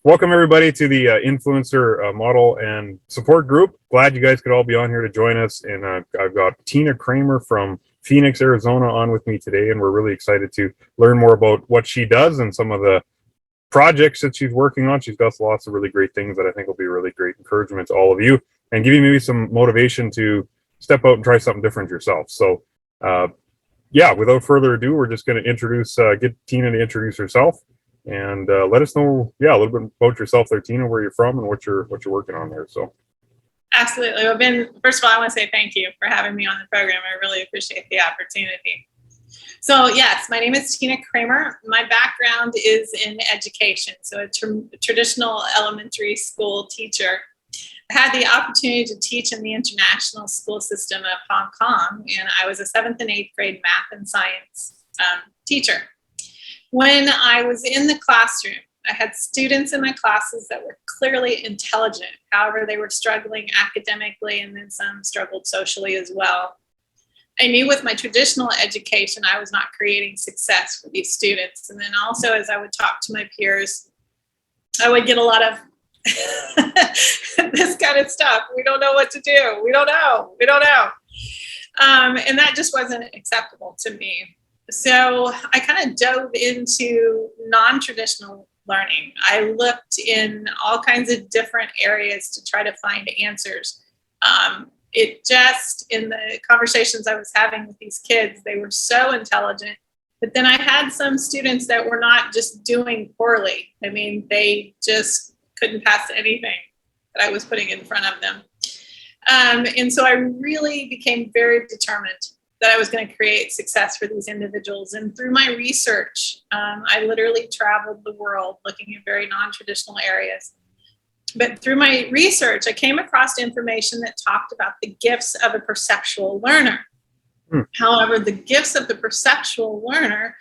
Welcome everybody to the influencer model and support group. Glad you guys could all be on here to join us. And I've got Tina Kramer from Phoenix, Arizona on with me today. And we're really excited to learn more about what she does and some of the projects that she's working on. She's got lots of really great things that I think will be really great encouragement to all of you and give you maybe some motivation to step out and try something different yourself. So yeah, without further ado, we're just going to get Tina to introduce herself. And let us know, a little bit about yourself there, Tina, where you're from and what you're working on there. So, absolutely. Well, Ben, first of all, I want to say thank you for having me on the program. I really appreciate the opportunity. So, yes, my name is Tina Kramer. My background is in education, so a traditional elementary school teacher. I had the opportunity to teach in the international school system of Hong Kong, and I was a 7th and 8th grade math and science teacher. When I was in the classroom, I had students in my classes that were clearly intelligent. However, they were struggling academically, and then some struggled socially as well. I knew with my traditional education, I was not creating success for these students. And then also, as I would talk to my peers, I would get a lot of this kind of stuff. We don't know what to do. We don't know. And that just wasn't acceptable to me. So I kind of dove into non-traditional learning. I looked in all kinds of different areas to try to find answers. In the conversations I was having with these kids, they were so intelligent. But then I had some students that were not just doing poorly. I mean, they just couldn't pass anything that I was putting in front of them. And so I really became very determined that I was going to create success for these individuals. And through my research, I literally traveled the world looking at very non-traditional areas. But through my research, I came across information that talked about the gifts of a perceptual learner. However, the gifts of the perceptual learner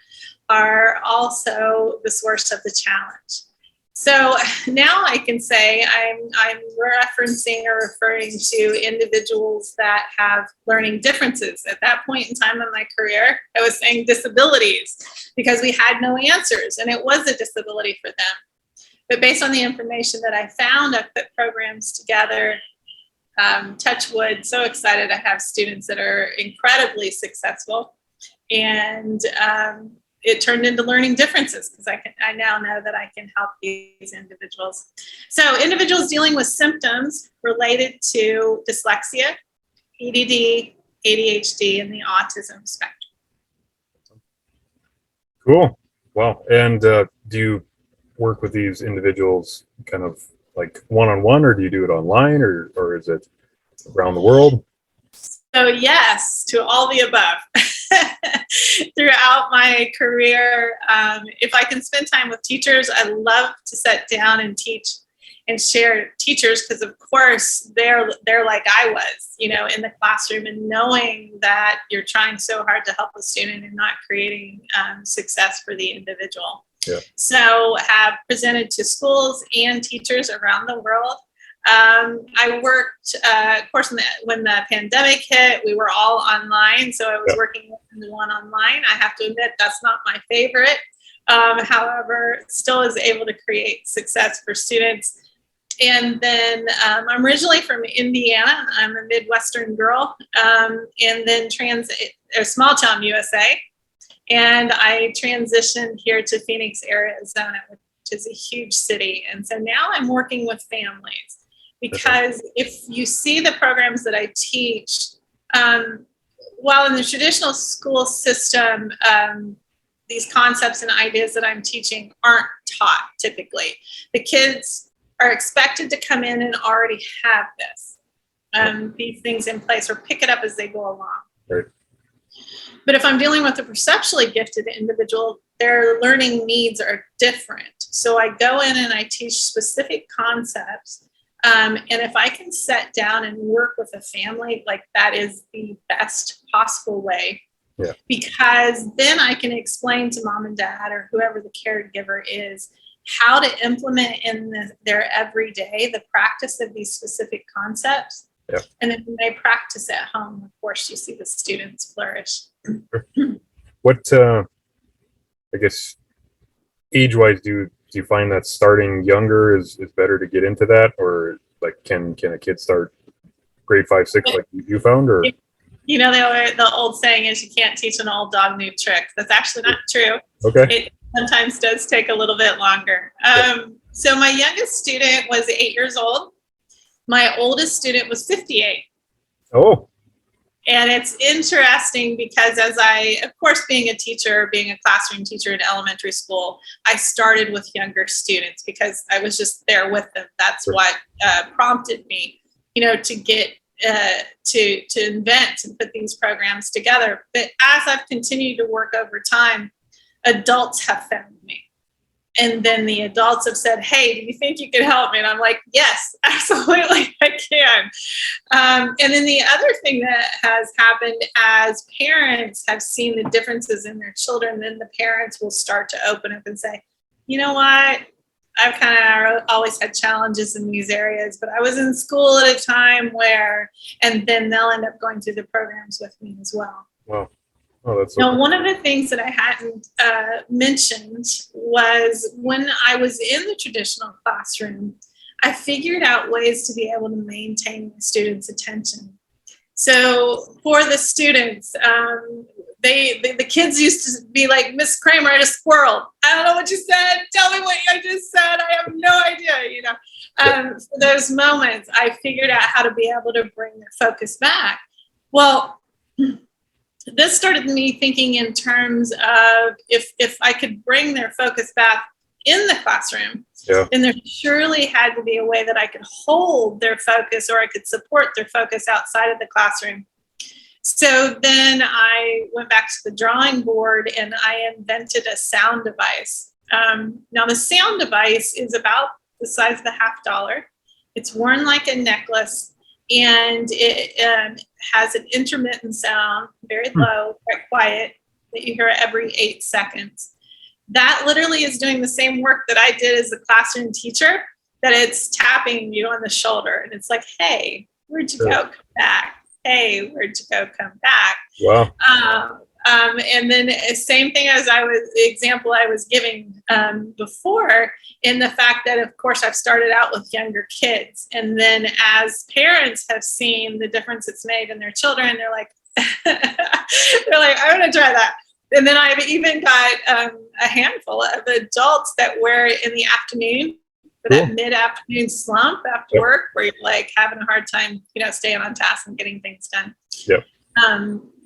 are also the source of the challenge. So now I can say I'm referencing or referring to individuals that have learning differences. At that point in time in my career, I was saying disabilities because we had no answers, and it was a disability for them. But based on the information that I found, I put programs together. Touch wood, so excited I have students that are incredibly successful. And it turned into learning differences because I now know that I can help these individuals. So individuals dealing with symptoms related to dyslexia, ADD, ADHD, and the autism spectrum. cool. Wow. And do you work with these individuals kind of like one-on-one, or do you do it online, or is it around the world? So yes, to all the above. Throughout my career, if I can spend time with teachers, I love to sit down and teach and share teachers, because of course they're like I was, in the classroom, and knowing that you're trying so hard to help a student and not creating success for the individual. Yeah. So have presented to schools and teachers around the world. I worked, of course, when the pandemic hit, we were all online. So I was working one online. I have to admit, that's not my favorite. However, still is able to create success for students. And then I'm originally from Indiana. I'm a Midwestern girl, and then small town USA. And I transitioned here to Phoenix, Arizona, which is a huge city. And so now I'm working with families. Because if you see the programs that I teach, while in the traditional school system, these concepts and ideas that I'm teaching aren't taught typically. The kids are expected to come in and already have these things in place, or pick it up as they go along. Right. But if I'm dealing with a perceptually gifted individual, their learning needs are different. So I go in and I teach specific concepts. And if I can sit down and work with a family, like that is the best possible way. Yeah. Because then I can explain to mom and dad or whoever the caregiver is how to implement in their everyday the practice of these specific concepts. Yeah. And then when they practice at home, of course, you see the students flourish. What, I guess, age-wise, do do you find that starting younger is better to get into that, or like can a kid start grade 5, 6 like you found, or? You know, the old saying is you can't teach an old dog new tricks. That's actually not true. Okay. It sometimes does take a little bit longer. So my youngest student was 8 years old. My oldest student was 58. Oh. And it's interesting because as of course, being a teacher, being a classroom teacher in elementary school, I started with younger students because I was just there with them. That's what prompted me, to get to invent and put these programs together. But as I've continued to work over time, adults have found me. And then the adults have said, hey, do you think you could help me? And I'm like, yes, absolutely, I can. And then the other thing that has happened as parents have seen the differences in their children, then the parents will start to open up and say, you know what? I've kind of always had challenges in these areas, but I was in school at a time where, and then they'll end up going through the programs with me as well. Wow. Oh, that's now, one of the things that I hadn't mentioned was when I was in the traditional classroom, I figured out ways to be able to maintain my students' attention. So for the students, the kids used to be like, Miss Kramer, I just squirreled. I don't know what you said. Tell me what I just said. I have no idea, For those moments, I figured out how to be able to bring their focus back. Well, this started me thinking in terms of if I could bring their focus back in the classroom, then there surely had to be a way that I could hold their focus or I could support their focus outside of the classroom. So then I went back to the drawing board and I invented a sound device. Now the sound device is about the size of $50. It's worn like a necklace. And it has an intermittent sound, very low, quite quiet, that you hear every 8 seconds. That literally is doing the same work that I did as a classroom teacher, that it's tapping you on the shoulder. And it's like, hey, where'd you go? Come back. Hey, where'd you go? Come back. Wow. And then same thing as the example I was giving before, in the fact that, of course, I've started out with younger kids. And then as parents have seen the difference it's made in their children, they're like, I'm going to try that. And then I've even got a handful of adults that wear it in the afternoon for that mid-afternoon slump after work where you're like having a hard time, staying on task and getting things done. Yep.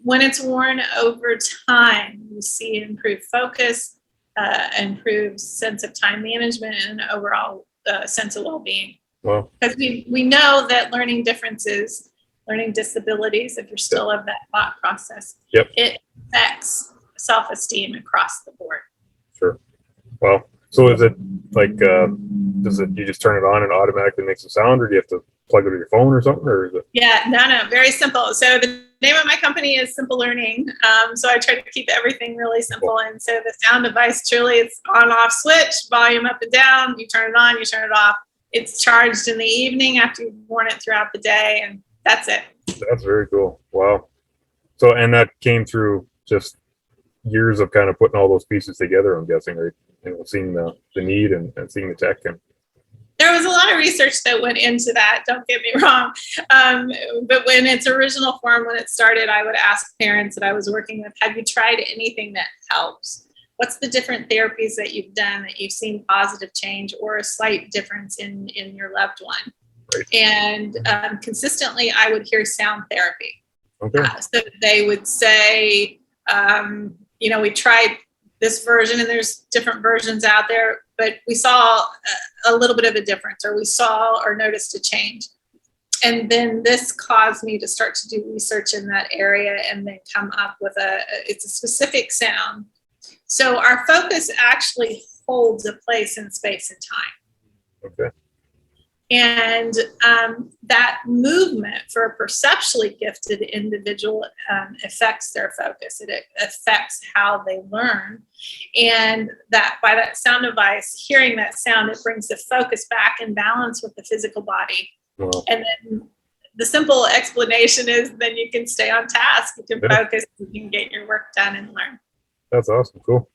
When it's worn over time, you see improved focus, improved sense of time management, and overall sense of well-being. Wow. Because we know that learning differences, learning disabilities, if you're still of that thought process, it affects self-esteem across the board. Sure. Wow. So is it like, you just turn it on and automatically makes a sound, or do you have to plug it to your phone or something, or is it? Yeah, no, very simple. So the name of my company is Simple Learning. So I try to keep everything really simple. And so the sound device truly it's on off switch, volume up and down. You turn it on, you turn it off. It's charged in the evening after you've worn it throughout the day, and that's it. That's very cool. Wow. So, and that came through just years of kind of putting all those pieces together, I'm guessing, right? Seeing the need and seeing the tech. And there was a lot of research that went into that, don't get me wrong. But when its original form, when it started, I would ask parents that I was working with, have you tried anything that helps? What's the different therapies that you've done that you've seen positive change or a slight difference in your loved one? Right. And consistently, I would hear sound therapy. Okay. So they would say, we tried this version and there's different versions out there, but we saw a little bit of a difference, or we saw or noticed a change. And then this caused me to start to do research in that area and then come up with it's a specific sound. So our focus actually holds a place in space and time. Okay. And that movement for a perceptually gifted individual affects their focus. It affects how they learn. And that by that sound device, hearing that sound, it brings the focus back in balance with the physical body. Wow. And then the simple explanation is then you can stay on task, you can focus, you can get your work done and learn. That's awesome. Cool.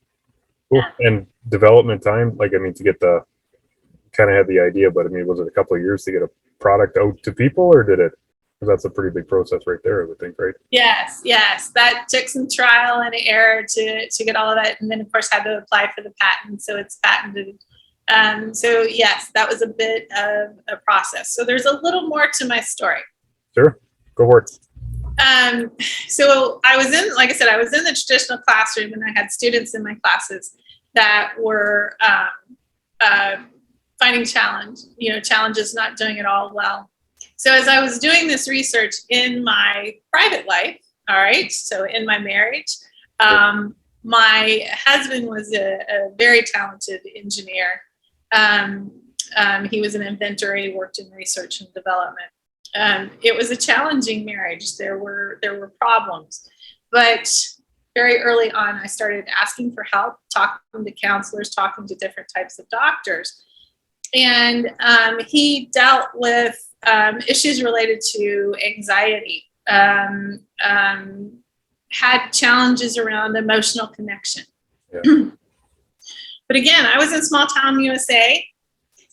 Cool. And development time, like, I mean, to get the, kind of had the idea, but I mean, was it a couple of years to get a product out to people, or did it, because that's a pretty big process right there, I would think, right? Yes, that took some trial and error to get all of that, and then of course had to apply for the patent, so it's patented. So yes, that was a bit of a process. So there's a little more to my story. Sure, go for it. So I was in, like I said, I was in the traditional classroom, and I had students in my classes that were finding challenges, not doing it all well. So as I was doing this research in my private life, all right, so in my marriage, my husband was a very talented engineer. He was an inventor. He worked in research and development. It was a challenging marriage. There were problems, but very early on, I started asking for help, talking to counselors, talking to different types of doctors. And he dealt with issues related to anxiety, had challenges around emotional connection. Yeah. But again, I was in small town USA.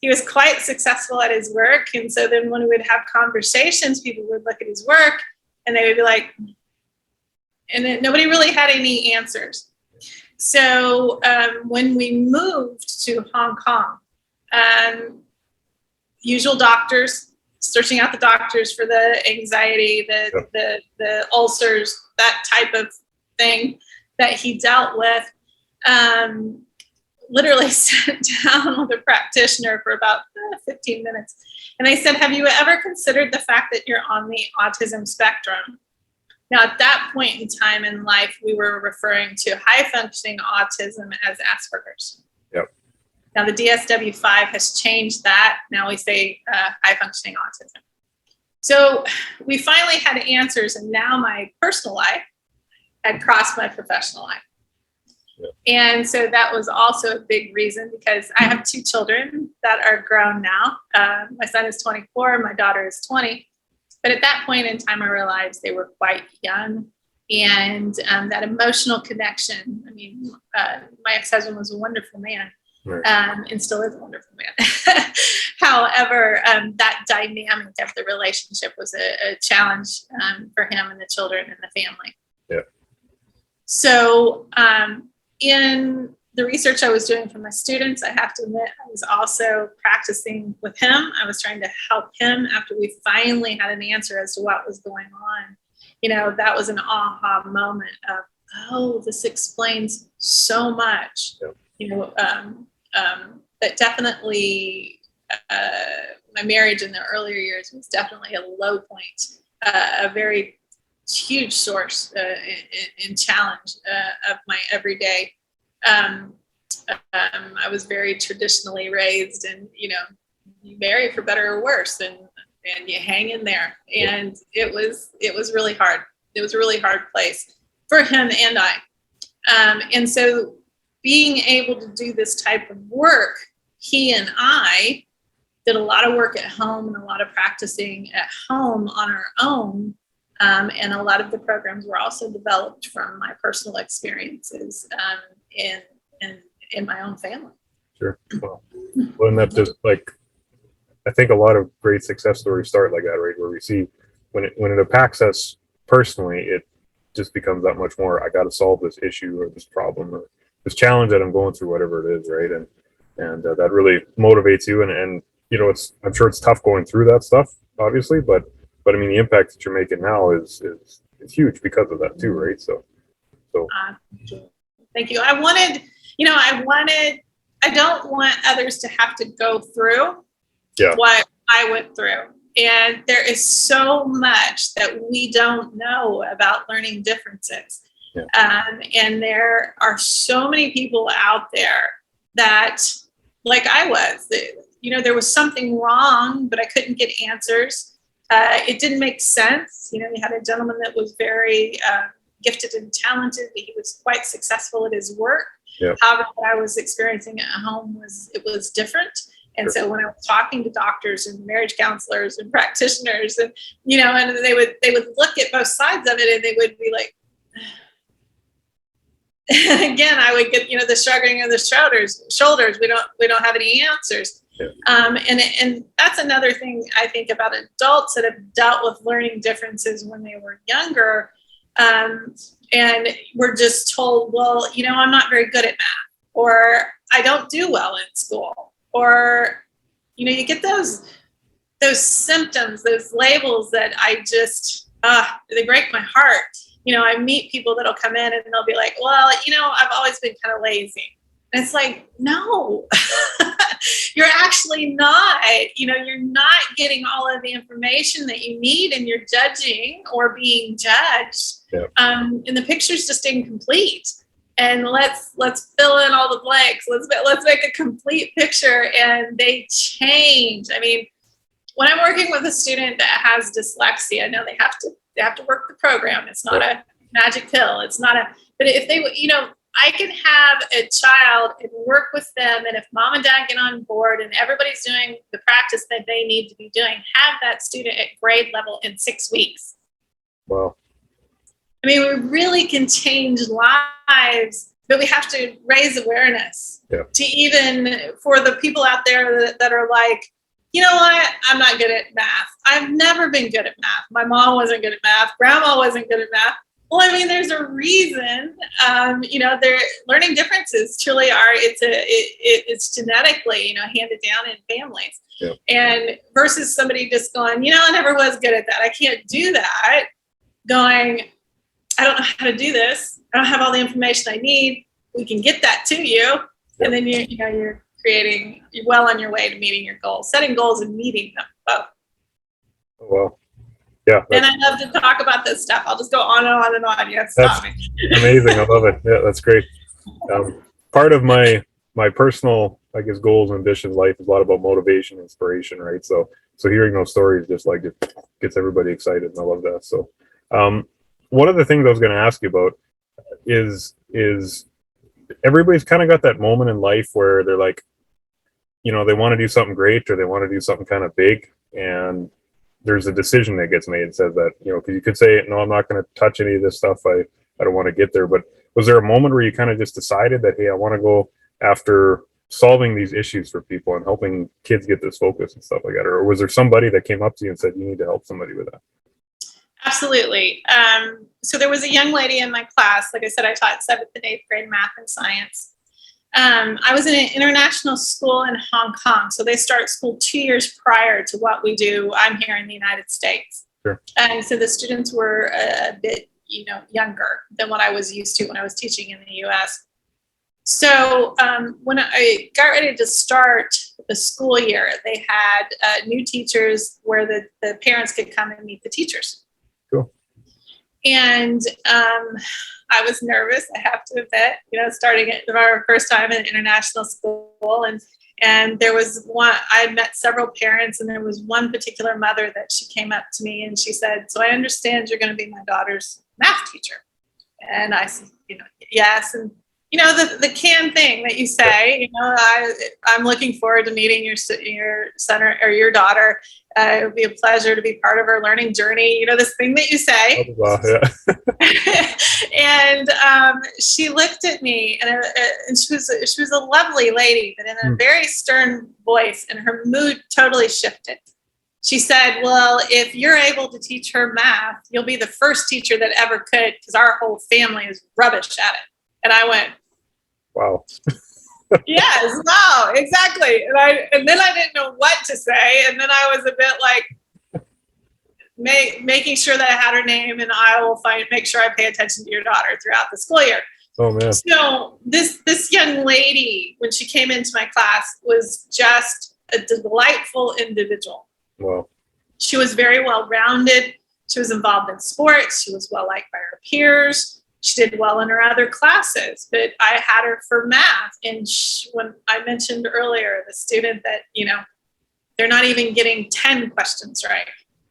He was quite successful at his work. And so then when we would have conversations, people would look at his work and they would be like, and then nobody really had any answers. So when we moved to Hong Kong, usual doctors, searching out the doctors for the anxiety, the ulcers, that type of thing that he dealt with, literally sat down with a practitioner for about 15 minutes. And I said, have you ever considered the fact that you're on the autism spectrum? Now, at that point in time in life, we were referring to high-functioning autism as Asperger's. Yep. Now, the DSM-5 has changed that. Now we say high-functioning autism. So we finally had answers, and now my personal life had crossed my professional life. Yep. And so that was also a big reason, because I have two children that are grown now. My son is 24, my daughter is 20. But at that point in time, I realized they were quite young, and that emotional connection. I mean, my ex-husband was a wonderful man, right, and still is a wonderful man. However, that dynamic of the relationship was a challenge for him and the children and the family. Yeah. So in the research I was doing for my students, I have to admit, I was also practicing with him. I was trying to help him after we finally had an answer as to what was going on. You know, that was an aha moment of, oh, this explains so much. Yep. You know, that definitely, my marriage in the earlier years was definitely a low point, a very huge source in challenge of my everyday. I was very traditionally raised, and you know, you marry for better or worse, and you hang in there. And it was really hard. It was a really hard place for him and I. And so being able to do this type of work, he and I did a lot of work at home and a lot of practicing at home on our own. And a lot of the programs were also developed from my personal experiences in my own family. Sure. Well, and that's just like, I think a lot of great success stories start like that, right? Where we see when it impacts us personally, it just becomes that much more, I got to solve this issue or this problem or this challenge that I'm going through, whatever it is, right? And that really motivates you. And you know, I'm sure it's tough going through that stuff, obviously, but I mean, the impact that you're making now is huge because of that too, right? So. Thank you. I don't want others to have to go through what I went through. And there is so much that we don't know about learning differences. Yeah. And there are so many people out there that, like I was, you know, there was something wrong, but I couldn't get answers. It didn't make sense. You know, you had a gentleman that was very gifted and talented. He was quite successful at his work. Yep. However, what I was experiencing at home was different. And so when I was talking to doctors and marriage counselors and practitioners, and you know, and they would look at both sides of it, and they would be like, again, I would get, the shrugging of the shoulders. We don't have any answers. Yeah. And that's another thing I think about adults that have dealt with learning differences when they were younger. And we're just told, well, I'm not very good at math, or I don't do well in school, or, you get those symptoms, those labels that I just, they break my heart. I meet people that'll come in and they'll be like, well, I've always been kind of lazy. And it's like, no, you're actually not. You're not getting all of the information that you need, and you're judging or being judged. Yeah. And the picture's just incomplete. And let's fill in all the blanks. Let's make a complete picture, and they change. I mean, when I'm working with a student that has dyslexia, I know they have to work the program. It's not a magic pill. It's not but if they, I can have a child and work with them, and if mom and dad get on board and everybody's doing the practice that they need to be doing, have that student at grade level in 6 weeks. Wow. I mean, we really can change lives, but we have to raise awareness to even for the people out there that are like, you know what? I'm not good at math. I've never been good at math. My mom wasn't good at math. Grandma wasn't good at math. Well, I mean, there's a reason. Their learning differences truly are. It's genetically, handed down in families. Yeah. And versus somebody just going, I never was good at that. I can't do that. Going, I don't know how to do this. I don't have all the information I need. We can get that to you, yeah. And then you're well on your way to meeting your goals, setting goals and meeting them both. Oh, wow. Yeah. And I love to talk about this stuff. I'll just go on and on and on. You have to stop me. Amazing. I love it. Yeah, that's great. Part of my personal, I guess, goals and ambitions in life is a lot about motivation, inspiration, right? So hearing those stories just like it gets everybody excited, and I love that. So one of the things I was going to ask you about is everybody's kind of got that moment in life where they're like, they want to do something great, or they want to do something kind of big, and there's a decision that gets made and says that, because you could say, no, I'm not going to touch any of this stuff. I don't want to get there. But was there a moment where you kind of just decided that, hey, I want to go after solving these issues for people and helping kids get this focus and stuff like that? Or was there somebody that came up to you and said, you need to help somebody with that? Absolutely. So there was a young lady in my class. Like I said, I taught 7th and 8th grade math and science. I was in an international school in Hong Kong. So they start school 2 years prior to what we do. I'm here in the United States. Sure. And so the students were a bit, younger than what I was used to when I was teaching in the US. So when I got ready to start the school year, they had new teachers where the parents could come and meet the teachers. Cool. And I was nervous, I have to admit, starting at our first time in international school. And there was one, I had met several parents, and there was one particular mother that she came up to me and she said, so I understand you're going to be my daughter's math teacher. And I said, yes. And, the canned thing that you say, I'm looking forward to meeting your son or your daughter. It would be a pleasure to be part of her learning journey. This thing that you say. And she looked at me, and she was a lovely lady, but in a very stern voice, and her mood totally shifted. She said, well, if you're able to teach her math, you'll be the first teacher that ever could, because our whole family is rubbish at it. And I went, wow. Yes, wow, exactly. And then I didn't know what to say. And then I was a bit like making sure that I had her name, and I will make sure I pay attention to your daughter throughout the school year. Oh man. So this young lady, when she came into my class, was just a delightful individual. Wow. She was very well-rounded. She was involved in sports. She was well-liked by her peers. She did well in her other classes, but I had her for math. And when I mentioned earlier, the student that, they're not even getting 10 questions right.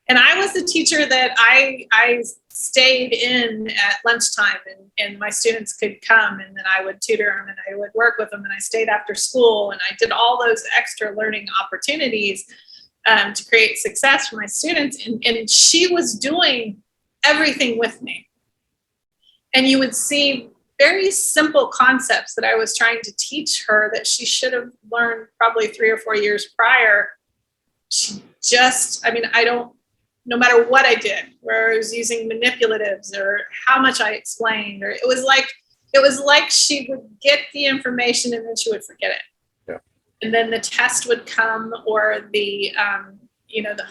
And I was the teacher that I stayed in at lunchtime, and my students could come, and then I would tutor them, and I would work with them, and I stayed after school, and I did all those extra learning opportunities to create success for my students. And she was doing everything with me. And you would see very simple concepts that I was trying to teach her that she should have learned probably 3 or 4 years prior. She just, I mean, no matter what I did, where I was using manipulatives or how much I explained, or it was like she would get the information and then she would forget it. Yeah. And then the test would come, or the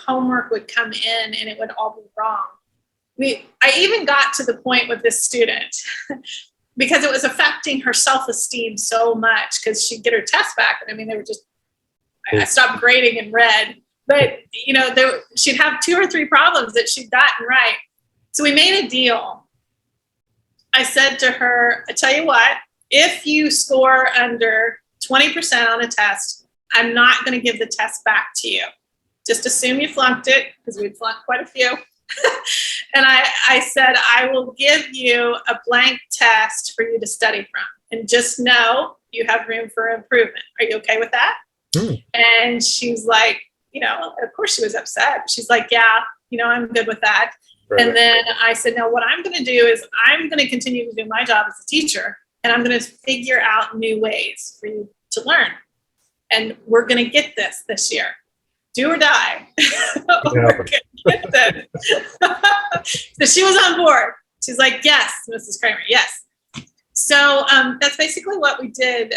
homework would come in, and it would all be wrong. I even got to the point with this student because it was affecting her self-esteem so much, because she'd get her test back. And I mean, they were just, I stopped grading in red, but she'd have 2 or 3 problems that she'd gotten right. So we made a deal. I said to her, I tell you what, if you score under 20% on a test, I'm not going to give the test back to you. Just assume you flunked it, because we'd flunked quite a few. And I said, I will give you a blank test for you to study from. And just know you have room for improvement. Are you okay with that? And she's like, of course she was upset. She's like, yeah, I'm good with that. Right. And then I said, no, what I'm going to do is I'm going to continue to do my job as a teacher, and I'm going to figure out new ways for you to learn. And we're going to get this year. Do or die. We're going to get this. So she was on board. She's like, yes, Mrs. Kramer, yes. So that's basically what we did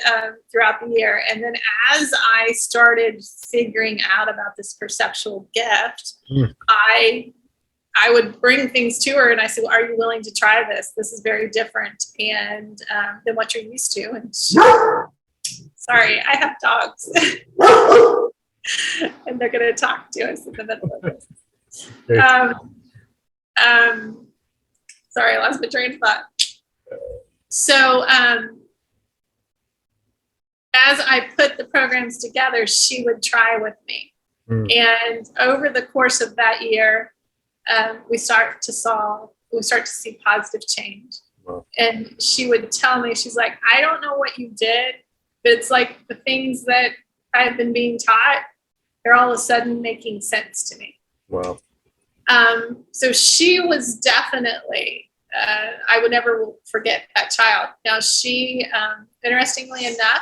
throughout the year. And then as I started figuring out about this perceptual gift, I would bring things to her, and I said, well, are you willing to try this? This is very different than what you're used to. And sorry, I have dogs. And they're going to talk to us in the middle of this. Sorry, I lost my train of thought. So as I put the programs together, she would try with me. And over the course of that year, we start to see positive change. Wow. And she would tell me, she's like, I don't know what you did, but it's like the things that I've been being taught, they're all of a sudden making sense to me. Wow. So she was definitely, I would never forget that child. Now she, interestingly enough,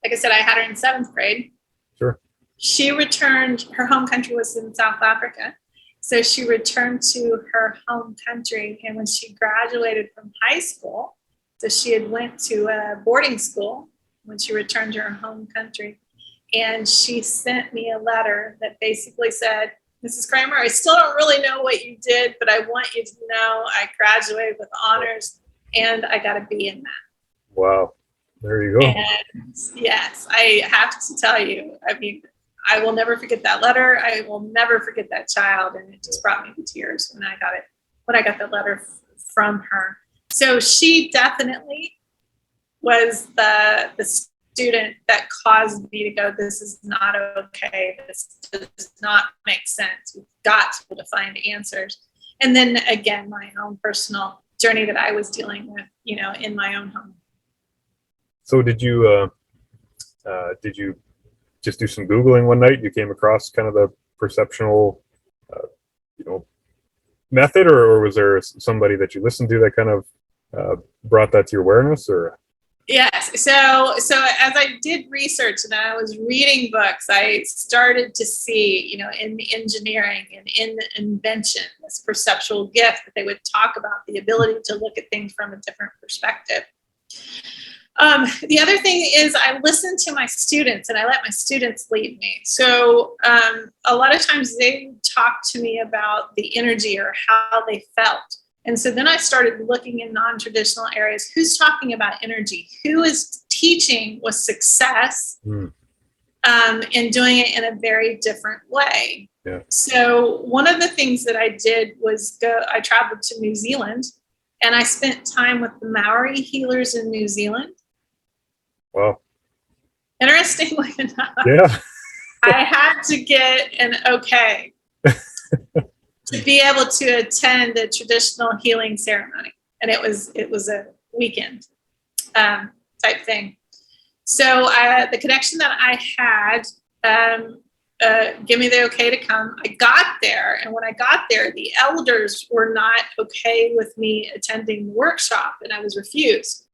like I said, I had her in 7th grade. Sure. She returned, her home country was in South Africa. So she returned to her home country. And when she graduated from high school, so she had went to a boarding school when she returned to her home country. And she sent me a letter that basically said, Mrs. Kramer, I still don't really know what you did, but I want you to know I graduated with honors and I got a B in that. Wow. There you go. And yes, I have to tell you, I mean, I will never forget that letter. I will never forget that child. And it just brought me to tears when I got the letter from her. So she definitely was the student that caused me to go, this is not okay. This does not make sense. We've got to be able to find answers. And then again, my own personal journey that I was dealing with, in my own home. So did you just do some Googling one night? You came across kind of the perceptual, method, or was there somebody that you listened to that kind of brought that to your awareness, or? Yes. So as I did research and I was reading books, I started to see, in engineering and in invention, this perceptual gift that they would talk about the ability to look at things from a different perspective. The other thing is I listen to my students and I let my students lead me. So a lot of times they talk to me about the energy or how they felt. And so then I started looking in non-traditional areas. Who's talking about energy? Who is teaching with success and doing it in a very different way? Yeah. So one of the things that I did was I traveled to New Zealand and I spent time with the Maori healers in New Zealand. Wow. Interestingly enough, yeah. I had to get an okay to be able to attend a traditional healing ceremony. And it was a weekend type thing. So the connection that I had, give me the okay to come. I got there, and when I got there, the elders were not okay with me attending the workshop, and I was refused.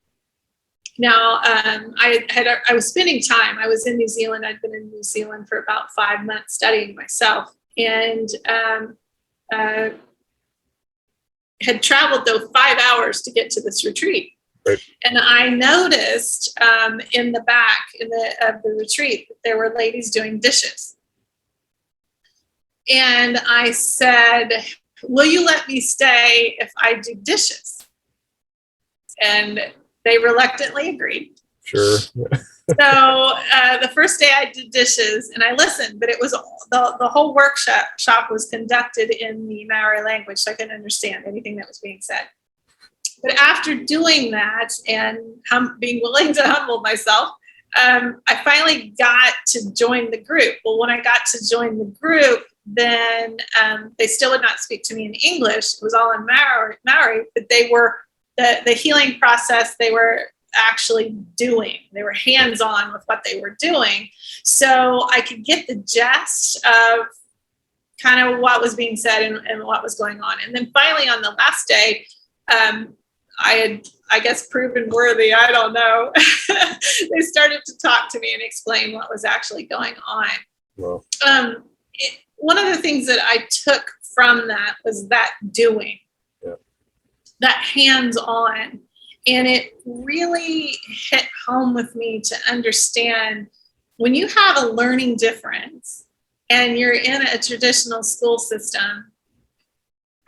Now, I was spending time. I was in New Zealand. I'd been in New Zealand for about 5 months studying myself, and had traveled though 5 hours to get to this retreat. Right. And I noticed in the back of the retreat that there were ladies doing dishes. And I said, will you let me stay if I do dishes? And they reluctantly agreed. Sure. So the first day I did dishes and I listened, but it was the whole workshop was conducted in the Maori language, so I couldn't understand anything that was being said. But after doing that and being willing to humble myself, I finally got to join the group. Well, when I got to join the group, then they still would not speak to me in English. It was all in Maori, but they were the healing process they were actually doing. They were hands-on with what they were doing. So I could get the gist of kind of what was being said and what was going on. And then finally on the last day, I had, I guess, proven worthy. I don't know. They started to talk to me and explain what was actually going on. Wow. One of the things that I took from that was that doing, that hands-on. And it really hit home with me to understand when you have a learning difference and you're in a traditional school system,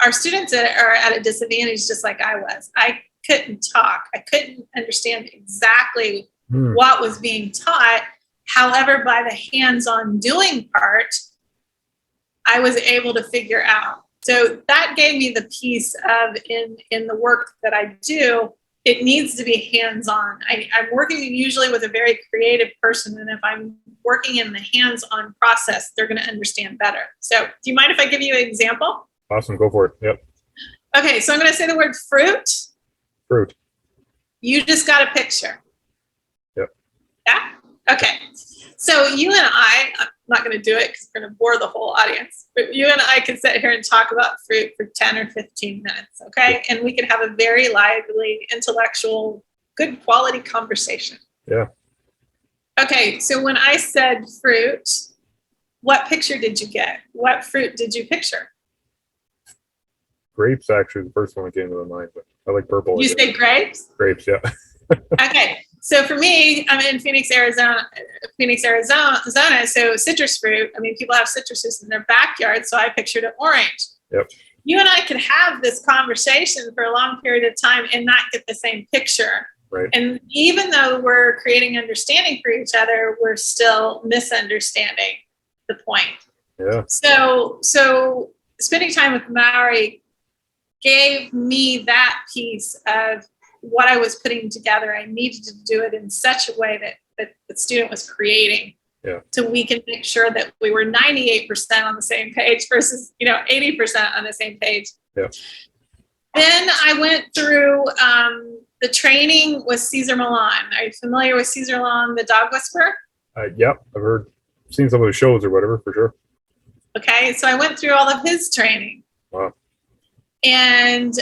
our students are at a disadvantage just like I was. I couldn't talk. I couldn't understand exactly what was being taught. However, by the hands-on doing part, I was able to figure out. So that gave me the piece of in the work that I do, it needs to be hands-on. I'm working usually with a very creative person, and if I'm working in the hands-on process, they're going to understand better. So do you mind if I give you an example? Awesome. Go for it. Yep. Okay, so I'm going to say the word fruit. Fruit. You just got a picture. Yep. Yeah? Okay. So you and I'm not going to do it because we're going to bore the whole audience, but you and I can sit here and talk about fruit for 10 or 15 minutes, okay? And we can have a very lively, intellectual, good quality conversation. Yeah. Okay, so when I said fruit, what picture did you get? What fruit did you picture? Grapes, actually, the first one that came to my mind, but I like purple. You say grapes? Grapes, yeah. Okay, so for me, I'm in Phoenix, Arizona. So citrus fruit. I mean, people have citruses in their backyard, so I pictured an orange. Yep. You and I could have this conversation for a long period of time and not get the same picture. Right. And even though we're creating understanding for each other, we're still misunderstanding the point. Yeah. So spending time with Maori gave me that piece of what I was putting together. I needed to do it in such a way that the student was creating. Yeah. So we can make sure that we were 98% on the same page versus 80% on the same page. Yeah. Then I went through the training with Cesar Millan. Are you familiar with Cesar Millan, the dog whisperer? Yep, I've seen some of the shows or whatever for sure. Okay, so I went through all of his training. Wow. And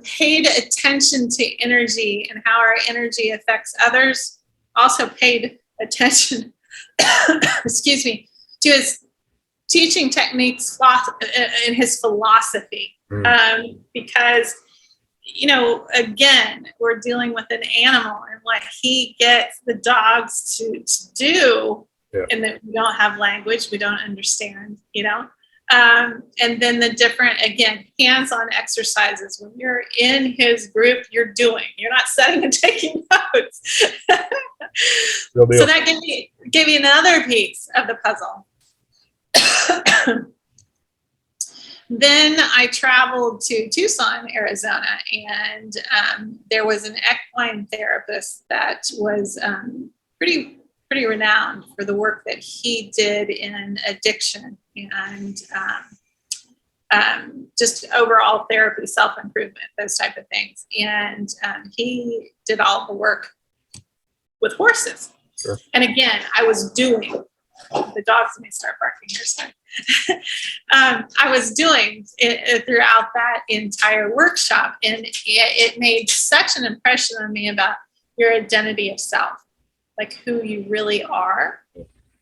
paid attention to energy and how our energy affects others. Also paid attention, excuse me, to his teaching techniques and his philosophy. Because, again, we're dealing with an animal and what he gets the dogs to do, and that we don't have language, we don't understand, and then the different, again, hands-on exercises. When you're in his group, you're not sitting and taking notes. So that gave me another piece of the puzzle. Then I traveled to Tucson, Arizona, and there was an equine therapist that was pretty renowned for the work that he did in addiction and just overall therapy, self-improvement, those type of things. And he did all the work with horses. Sure. And again, I was doing. the dogs may start barking here soon. I was doing it throughout that entire workshop. And it made such an impression on me about your identity of self, like who you really are.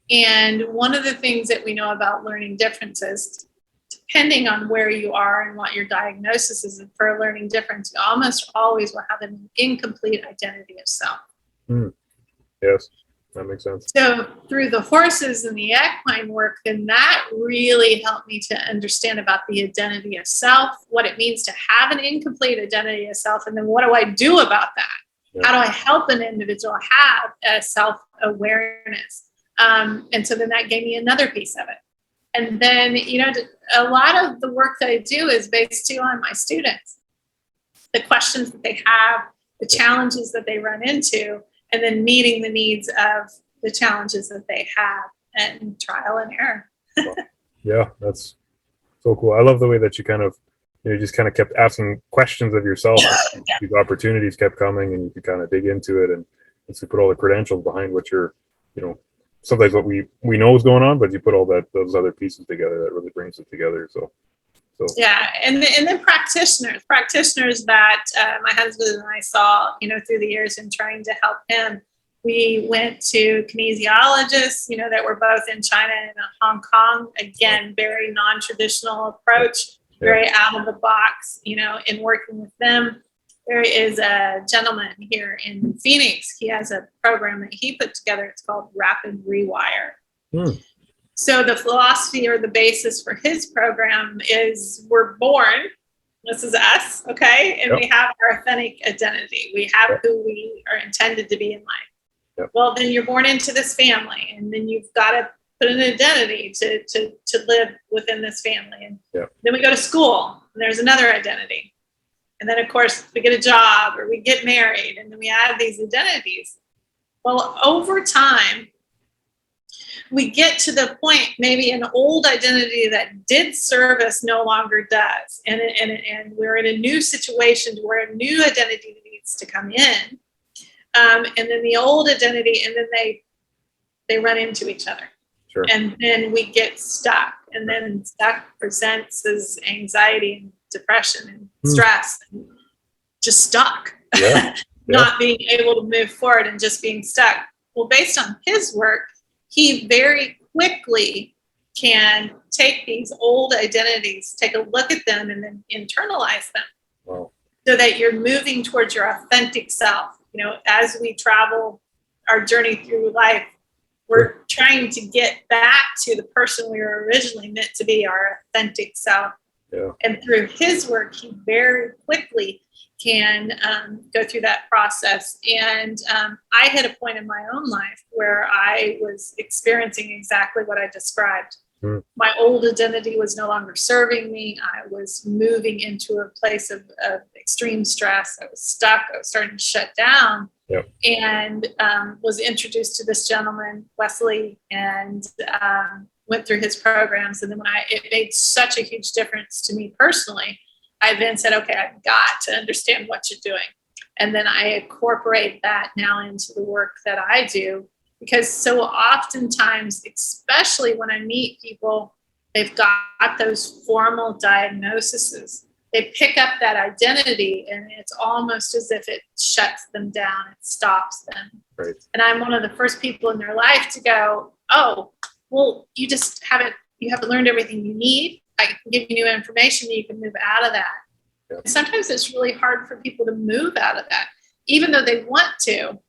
And one of the things that we know about learning differences, depending on where you are and what your diagnosis is for a learning difference, you almost always will have an incomplete identity of self. Yes, that makes sense. So through the horses and the equine work, then that really helped me to understand about the identity of self, what it means to have an incomplete identity of self, and then what do I do about that? Yeah. How do I help an individual have a self-awareness? And so then that gave me another piece of it. And then, a lot of the work that I do is based too on my students, the questions that they have, the challenges that they run into, and then meeting the needs of the challenges that they have and trial and error. Yeah, that's so cool. I love the way that you kind of, just kind of kept asking questions of yourself. These opportunities kept coming and you could kind of dig into it and once you put all the credentials behind what you're, sometimes what we know is going on, but you put all those other pieces together, that really brings it together. So yeah, and then practitioners that my husband and I saw, through the years in trying to help him. We went to kinesiologists, that were both in China and Hong Kong. Again, very non-traditional approach, very out of the box, in working with them. There is a gentleman here in Phoenix. He has a program that he put together. It's called Rapid Rewire. So the philosophy or the basis for his program is we're born. This is us, okay? And we have our authentic identity. We have who we are intended to be in life. Well, then you're born into this family, and then you've got to put an identity to live within this family. And then we go to school, and there's another identity. And then, of course, we get a job or we get married, and then we add these identities. Well, over time, we get to the point, maybe an old identity that did serve us no longer does. And we're in a new situation where a new identity needs to come in. And then the old identity, and then they run into each other. Sure. And then we get stuck. And then stuck presents as anxiety and depression and stress, and just stuck, not being able to move forward and just being stuck. Well, based on his work, he very quickly can take these old identities, take a look at them, and then internalize them. Wow. So that you're moving towards your authentic self. As we travel our journey through life, we're trying to get back to the person we were originally meant to be, our authentic self. Yeah. And through his work, he very quickly can go through that process. And I hit a point in my own life where I was experiencing exactly what I described. My old identity was no longer serving me. I was moving into a place of extreme stress. I was stuck. I was starting to shut down. And was introduced to this gentleman, Wesley, and went through his programs. And then it made such a huge difference to me personally, I then said, okay, I've got to understand what you're doing. And then I incorporate that now into the work that I do, because so oftentimes, especially when I meet people, they've got those formal diagnoses. They pick up that identity and it's almost as if it shuts them down. It stops them. Right. And I'm one of the first people in their life to go, oh, well, you haven't learned everything you need. I can give you new information and you can move out of that. Yeah. Sometimes it's really hard for people to move out of that, even though they want to.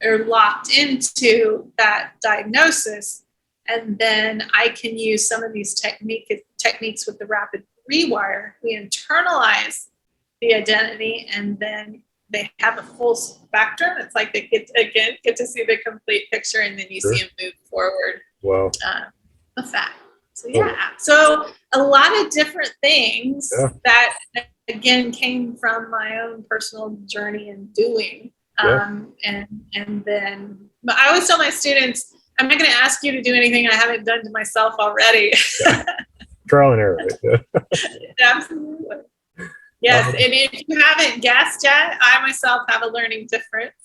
They're locked into that diagnosis. And then I can use some of these techniques with the rapid rewire. We internalize the identity and then they have a full spectrum. It's like they get to see the complete picture, and then you see them move forward. Wow. With that. So so a lot of different things that again came from my own personal journey and doing. And then I always tell my students, I'm not going to ask you to do anything I haven't done to myself already. Trial and error. Absolutely. Yes. And if you haven't guessed yet, I myself have a learning difference.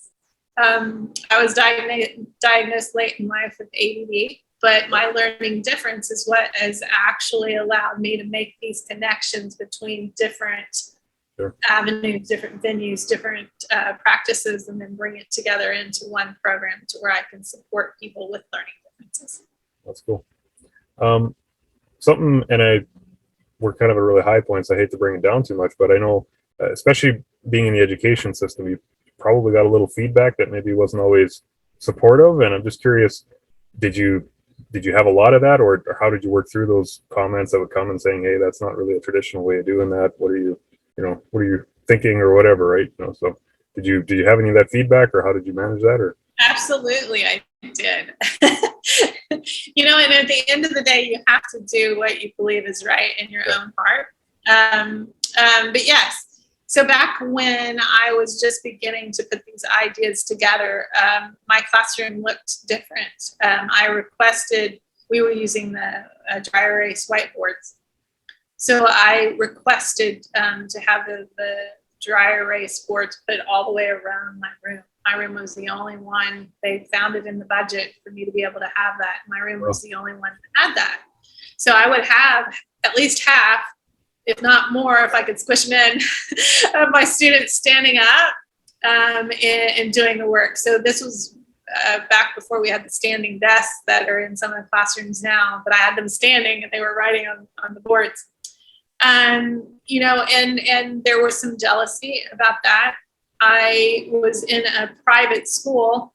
I was diagnosed late in life with ADHD, but my learning difference is what has actually allowed me to make these connections between different avenues, different venues, different practices, and then bring it together into one program to where I can support people with learning differences. That's cool. Something, and we're kind of at really high points. I hate to bring it down too much, but I know, especially being in the education system, you probably got a little feedback that maybe wasn't always supportive. And I'm just curious, did you have a lot of that, or how did you work through those comments that would come and saying, hey, that's not really a traditional way of doing that. What are you thinking, or whatever, right? So did you have any of that feedback, or how did you manage that? Or absolutely, I did. And at the end of the day, you have to do what you believe is right in your own heart. But yes, so back when I was just beginning to put these ideas together, my classroom looked different. We were using the dry erase whiteboards. So I requested to have the dry erase boards put all the way around my room. My room was the only one. They found it in the budget for me to be able to have that. My room was the only one that had that. So I would have at least half, if not more, if I could squish them in, of my students standing up and doing the work. So this was back before we had the standing desks that are in some of the classrooms now, but I had them standing and they were writing on the boards. And there was some jealousy about that. I was in a private school.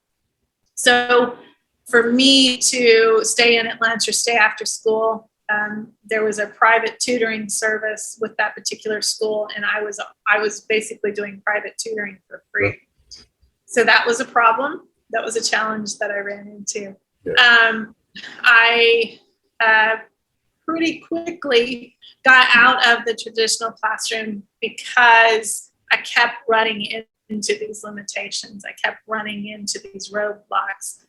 So for me to stay in at lunch or stay after school, there was a private tutoring service with that particular school. And I was basically doing private tutoring for free. So that was a problem. That was a challenge that I ran into. I pretty quickly got out of the traditional classroom because I kept running into these limitations. I kept running into these roadblocks.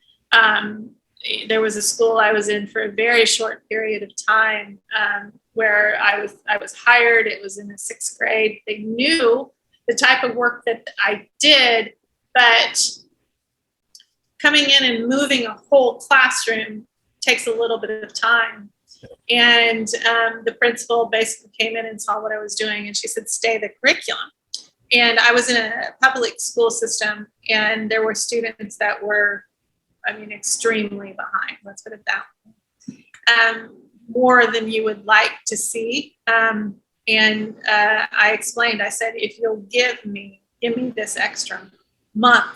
There was a school I was in for a very short period of time where I was hired. It was in the 6th grade. They knew the type of work that I did, but coming in and moving a whole classroom takes a little bit of time. And the principal basically came in and saw what I was doing, and she said, stay the curriculum. And I was in a public school system, and there were students that were, extremely behind. Let's put it that way. More than you would like to see. And I explained, I said, if you'll give me this extra month,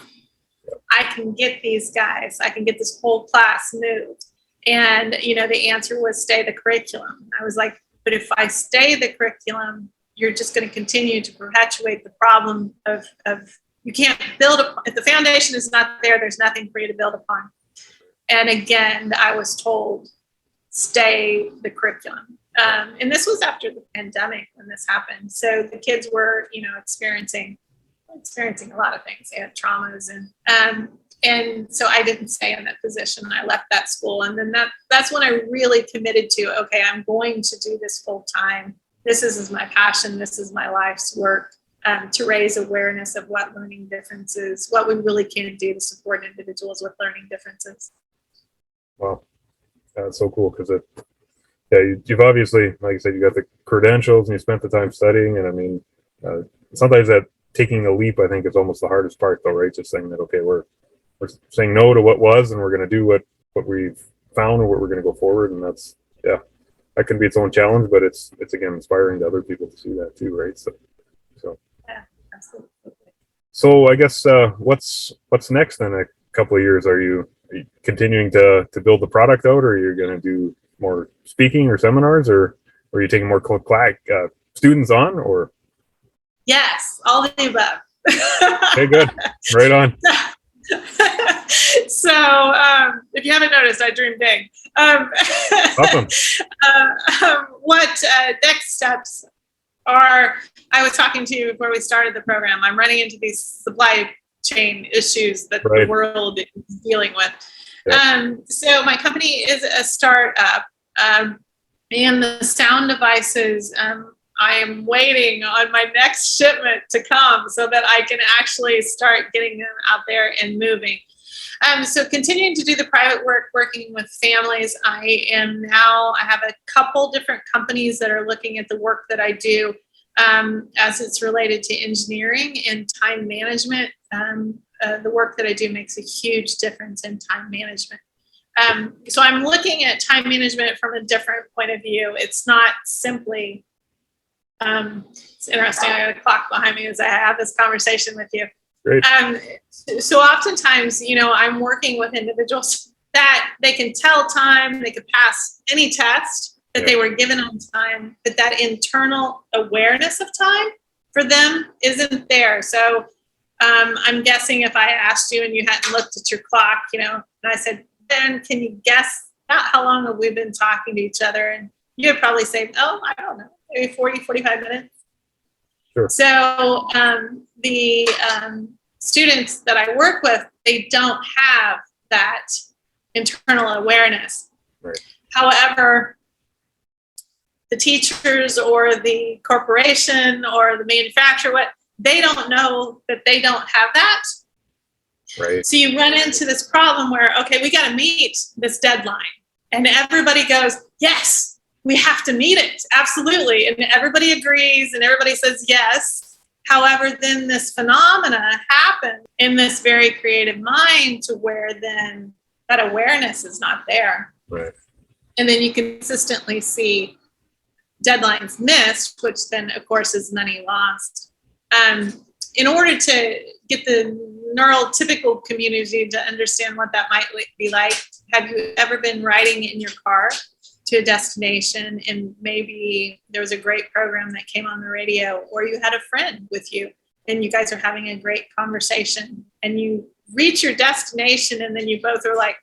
I can get these guys, I can get this whole class moved. And, the answer was stay the curriculum. I was like, but if I stay the curriculum, you're just going to continue to perpetuate the problem of you can't build upon. If the foundation is not there, there's nothing for you to build upon. And again, I was told, stay the curriculum. And this was after the pandemic when this happened. So the kids were, experiencing a lot of things. They had traumas and so I didn't stay in that position. I left that school. And then that's when I really committed to, okay, I'm going to do this full time. This is my passion. This is my life's work, to raise awareness of what learning differences, what we really can do to support individuals with learning differences. Wow. That's so cool because you've obviously, like I said, you got the credentials and you spent the time studying. And sometimes that taking a leap, I think, is almost the hardest part, though, right? Just saying that, okay, we're saying no to what was, and we're going to do what we've found, or what we're going to go forward. And that's, that can be its own challenge, but it's again inspiring to other people to see that too, right? So yeah, absolutely. So I guess what's next in a couple of years? Are you continuing to build the product out, or are you going to do more speaking or seminars, or are you taking more students on, or? Yes, all the above. Okay, good. Right on. So if you haven't noticed, I dream big. Awesome. What next steps are, I was talking to you before we started the program, I'm running into these supply chain issues that the world is dealing with. Yeah. So my company is a startup, and the sound devices, I am waiting on my next shipment to come so that I can actually start getting them out there and moving. So continuing to do the private work, working with families. I have a couple different companies that are looking at the work that I do as it's related to engineering and time management. The work that I do makes a huge difference in time management. So I'm looking at time management from a different point of view. It's not simply, it's interesting, I got a clock behind me as I have this conversation with you. Great. So oftentimes, I'm working with individuals that they can tell time, they could pass any test that they were given on time, but that internal awareness of time for them isn't there. So I'm guessing if I asked you and you hadn't looked at your clock, and I said, Ben, can you guess about how long have we been talking to each other? And you would probably say, oh, I don't know, maybe 40, 45 minutes. Sure. So the students that I work with, they don't have that internal awareness. Right. However, the teachers or the corporation or the manufacturer, they don't know that they don't have that. Right. So you run into this problem where, okay, we got to meet this deadline. And everybody goes, yes, we have to meet it. Absolutely. And everybody agrees and everybody says yes. However, then this phenomena happens in this very creative mind to where then that awareness is not there. Right. And then you consistently see deadlines missed, which then, of course, is money lost. In order to get the neurotypical community to understand what that might be like, have you ever been riding in your car to a destination and maybe there was a great program that came on the radio, or you had a friend with you and you guys are having a great conversation and you reach your destination and then you both are like,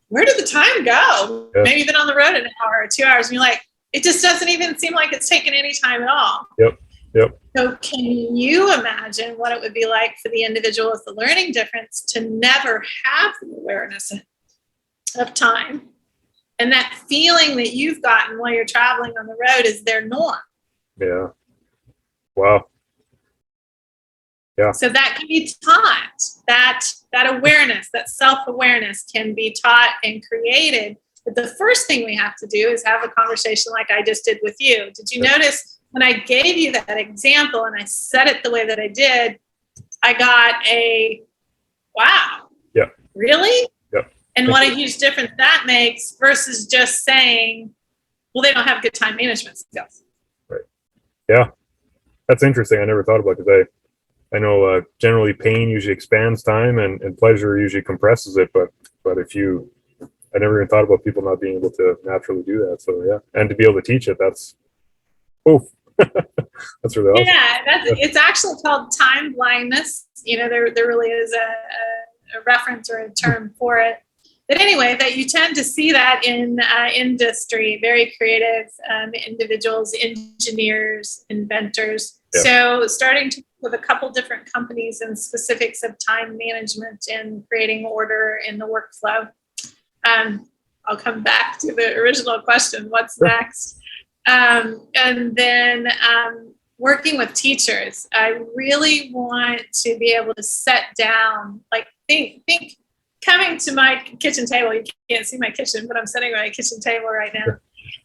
where did the time go? Yeah. Maybe you've been on the road an hour or 2 hours and you're like, it just doesn't even seem like it's taken any time at all. Yep. So can you imagine what it would be like for the individual with the learning difference to never have the awareness of time? And that feeling that you've gotten while you're traveling on the road is their norm. Yeah. Wow. Yeah. So that can be taught. That awareness, that self-awareness can be taught and created. But the first thing we have to do is have a conversation like I just did with you. Did you notice when I gave you that example and I said it the way that I did, I got a, wow. Yeah. Really? Yeah. And what a huge difference that makes versus just saying, well, they don't have good time management skills. Right. Yeah. That's interesting. I never thought about it because I know generally pain usually expands time and pleasure usually compresses it. But I never even thought about people not being able to naturally do that. So yeah. And to be able to teach it, that's, oof. That's really awesome. Yeah, it's actually called time blindness. There really is a reference or a term for it. But anyway, that you tend to see that in industry, very creative individuals, engineers, inventors. Yeah. So starting to with a couple different companies and specifics of time management and creating order in the workflow. I'll come back to the original question, what's next? And then working with teachers, I really want to be able to set down, like think coming to my kitchen table, you can't see my kitchen, but I'm sitting at my kitchen table right now,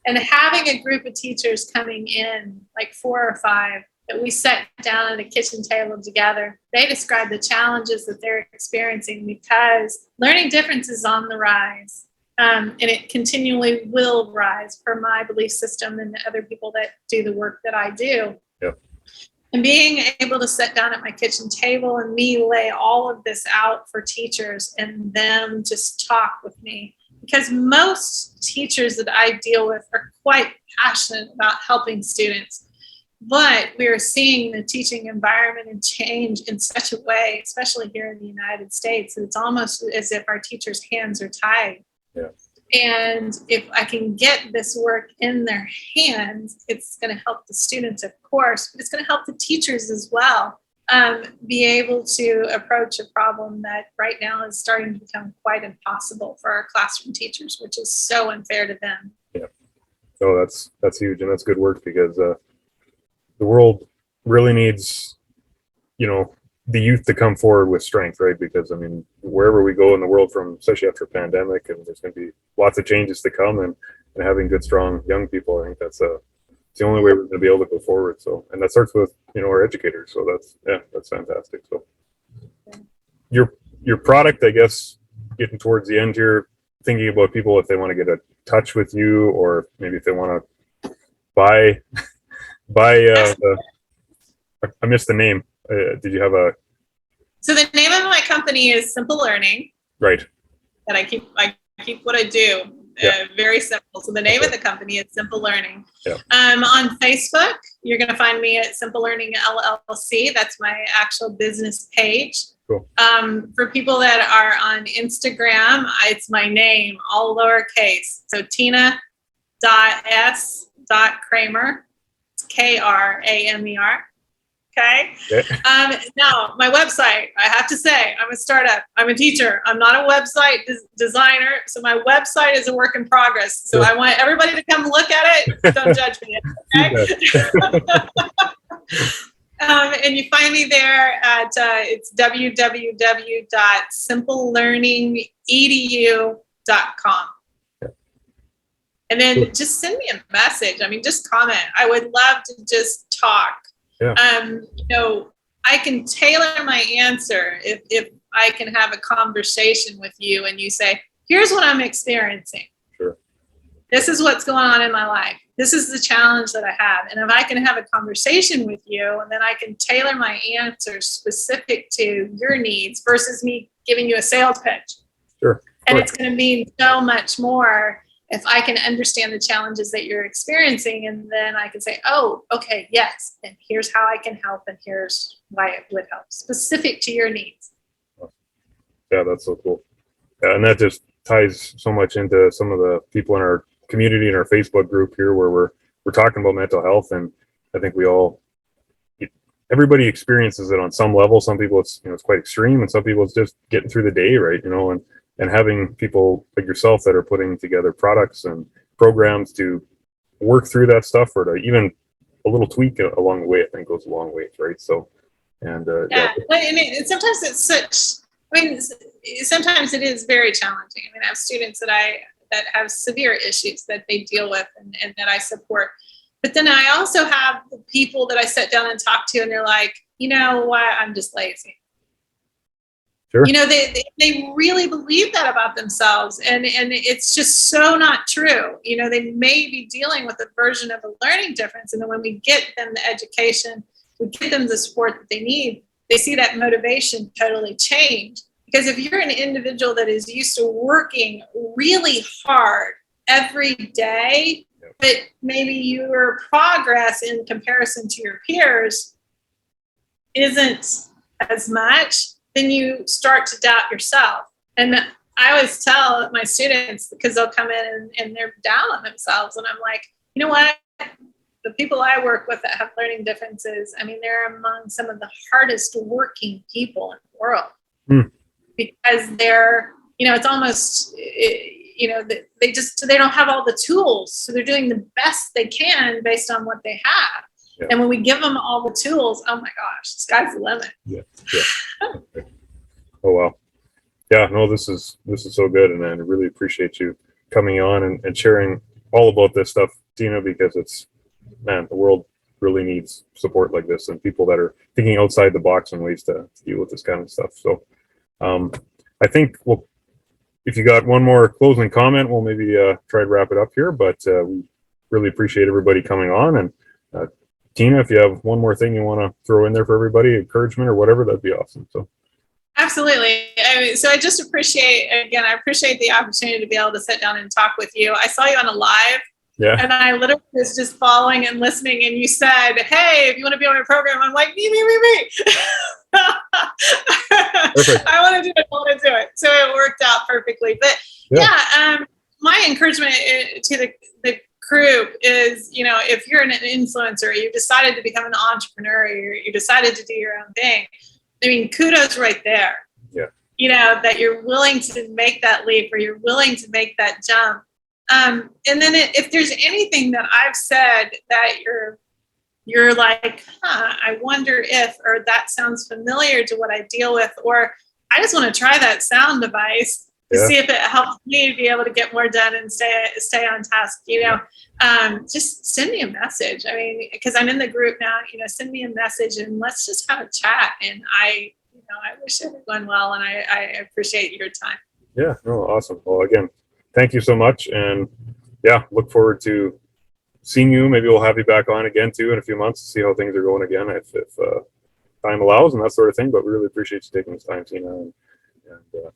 and having a group of teachers coming in, like 4 or 5, that we sat down at a kitchen table together. They describe the challenges that they're experiencing because learning difference is on the rise. And it continually will rise per my belief system and the other people that do the work that I do. Yep. And being able to sit down at my kitchen table and me lay all of this out for teachers and them just talk with me. Because most teachers that I deal with are quite passionate about helping students. But we are seeing the teaching environment and change in such a way, especially here in the United States, it's almost as if our teachers' hands are tied. Yeah. And if I can get this work in their hands, it's going to help the students, of course, but it's going to help the teachers as well be able to approach a problem that right now is starting to become quite impossible for our classroom teachers, which is so unfair to them. Yeah. Oh, that's huge, and that's good work because the world really needs, you know, the youth to come forward with strength, right? Because I mean, wherever we go in the world, from especially after a pandemic, and there's going to be lots of changes to come, and having good, strong young people, I think that's it's the only way we're going to be able to go forward. So, and that starts with, you know, our educators. So that's fantastic. So your product, I guess, getting towards the end here, thinking about people if they want to get in touch with you, or maybe if they want to buy I missed the name. Did you have a? So the name of my company is Simple Learning. Right. And I keep what I do very simple. So the name of the company is Simple Learning. Yeah. On Facebook, you're going to find me at Simple Learning LLC. That's my actual business page. Cool. For people that are on Instagram, it's my name, all lowercase. So Tina.s.Kramer. It's Kramer. Okay. Now, my website, I have to say, I'm a startup. I'm a teacher. I'm not a website designer. So my website is a work in progress. So I want everybody to come look at it. Don't judge me. Okay. And you find me there at it's www.simplelearningedu.com. And then just send me a message. I mean, just comment. I would love to just talk. Yeah. You know, I can tailor my answer if I can have a conversation with you and you say, here's what I'm experiencing. Sure. This is what's going on in my life. This is the challenge that I have. And if I can have a conversation with you, and then I can tailor my answer specific to your needs versus me giving you a sales pitch. Sure. And it's going to mean so much more if I can understand the challenges that you're experiencing, and then I can say, oh, okay, yes, and here's how I can help, and here's why it would help, specific to your needs. Yeah, that's so cool. Yeah, and that just ties so much into some of the people in our community, in our Facebook group here, where we're talking about mental health, and I think everybody experiences it on some level. Some people it's quite extreme, and some people it's just getting through the day, right? And having people like yourself that are putting together products and programs to work through that stuff, or to even a little tweak along the way, I think goes a long way, right? So, and sometimes it's such. I mean, sometimes it is very challenging. I mean, I have students that have severe issues that they deal with, and that I support. But then I also have the people that I sit down and talk to, and they're like, you know what, I'm just lazy. Sure. You know, they really believe that about themselves, and it's just so not true. You know, they may be dealing with a version of a learning difference, and then when we get them the education, we get them the support that they need, they see that motivation totally change. Because if you're an individual that is used to working really hard every day, but maybe your progress in comparison to your peers isn't as much, then you start to doubt yourself. And I always tell my students, because they'll come in and they're down on themselves, and I'm like, you know what? The people I work with that have learning differences, I mean, they're among some of the hardest working people in the world. Because they're, it's almost, they don't have all the tools. So they're doing the best they can based on what they have. Yeah. And when we give them all the tools, oh my gosh, the sky's the limit. Yeah. Oh, wow. Yeah, no, this is so good. And I really appreciate you coming on and sharing all about this stuff, Tina, because the world really needs support like this, and people that are thinking outside the box and ways to deal with this kind of stuff. So I think if you got one more closing comment, we'll maybe try to wrap it up here, but we really appreciate everybody coming on. And Tina, if you have one more thing you want to throw in there for everybody, encouragement or whatever, that'd be awesome. So. Absolutely. So I just appreciate the opportunity to be able to sit down and talk with you. I saw you on a live. Yeah. And I literally was just following and listening, and you said, hey, if you want to be on my program, I'm like, me. Perfect. I want to do it. So it worked out perfectly. But my encouragement to the group is, if you're an influencer, you decided to become an entrepreneur, you decided to do your own thing. I mean, kudos right there. Yeah. That you're willing to make that leap, or you're willing to make that jump. And then if there's anything that I've said that you're you're like, I wonder if, or that sounds familiar to what I deal with, or I just want to try that sound device to see if it helps me to be able to get more done and stay on task. Just send me a message. I mean, because I'm in the group now, send me a message and let's just have a chat. And I wish everyone well, and I appreciate your time. Yeah, no, awesome. Well, again, thank you so much. And yeah, look forward to seeing you. Maybe we'll have you back on again too in a few months to see how things are going again, if time allows and that sort of thing. But we really appreciate you taking this time, Tina. And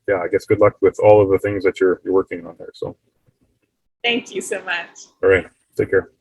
yeah, I guess good luck with all of the things that you're working on there. So thank you so much. all right, take care.